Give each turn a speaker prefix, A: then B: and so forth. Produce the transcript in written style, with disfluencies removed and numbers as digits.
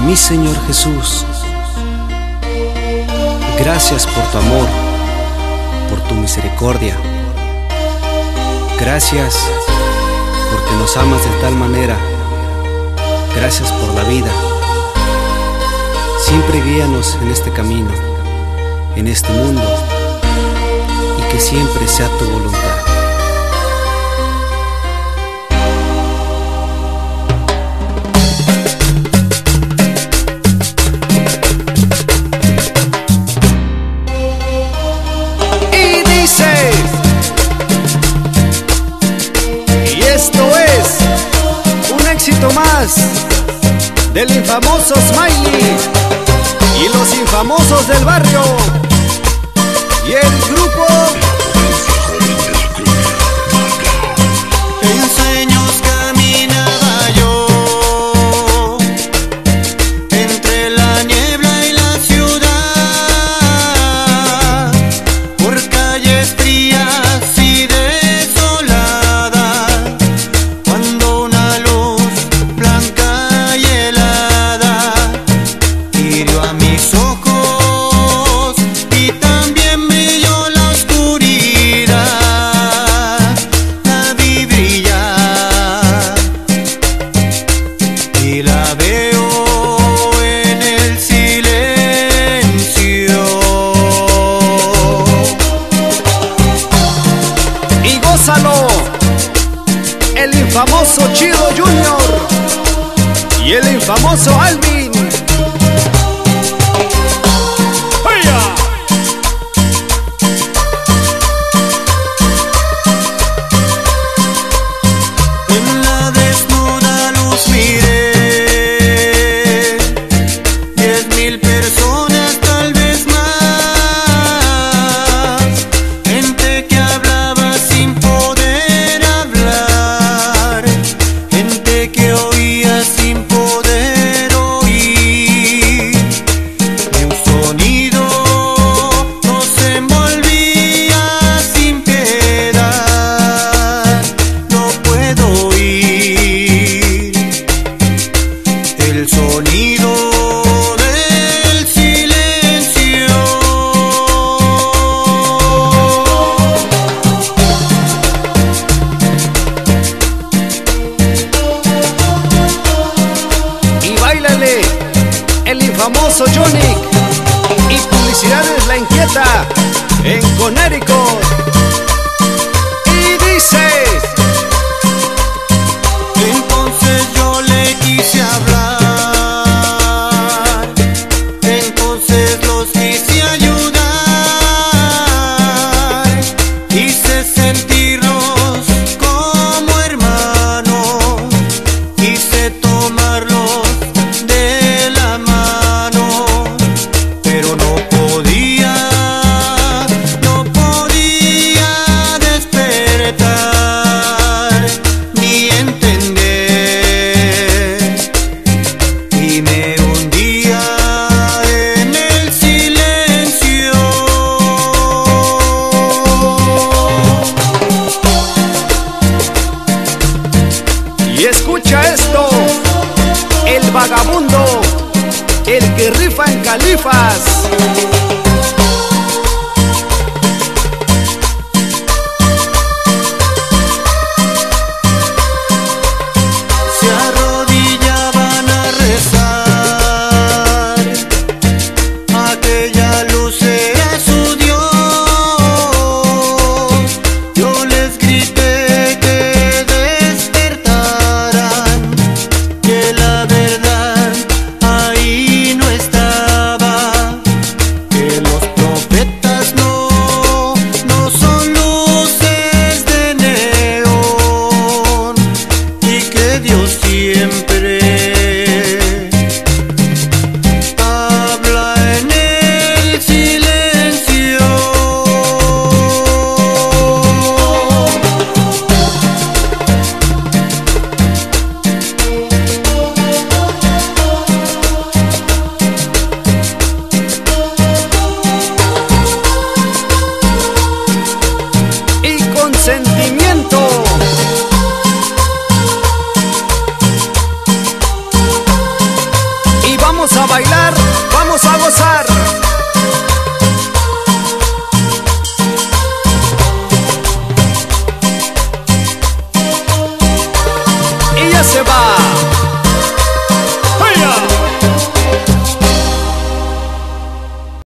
A: Mi Señor Jesús, gracias por tu amor, por tu misericordia. Gracias porque nos amas de tal manera. Gracias por la vida. Siempre guíanos en este camino, en este mundo, y que siempre sea tu voluntad.
B: Y esto es un éxito más del infamoso Smiley y los infamosos del barrio y el grupo.
C: En sueños caminaba yo entre la niebla y la ciudad, por calles frías y desoladas, cuando una luz blanca y helada hirió a mis ojos y también brilló la oscuridad. La vi brillar y la veo en el silencio.
B: Y gózalo, el infamoso Chido Junior y el infamoso Alvin. ¡Oya!
C: En la desnuda luz miré 10,000 personas, tal vez más, gente que hablaba sin poder hablar, gente que oía sin poder oír, y un sonido nos envolvía sin piedad. No puedo oír el sonido del silencio.
B: Y báilale, el infamoso Johnny. Y publicidades La Inquieta en Connecticut. Y dice:
C: Entonces yo le quise hablar, entonces los quise ayudar, quise sentirlos como hermanos, quise tomarlos de la mano, pero no podía
B: ya se va.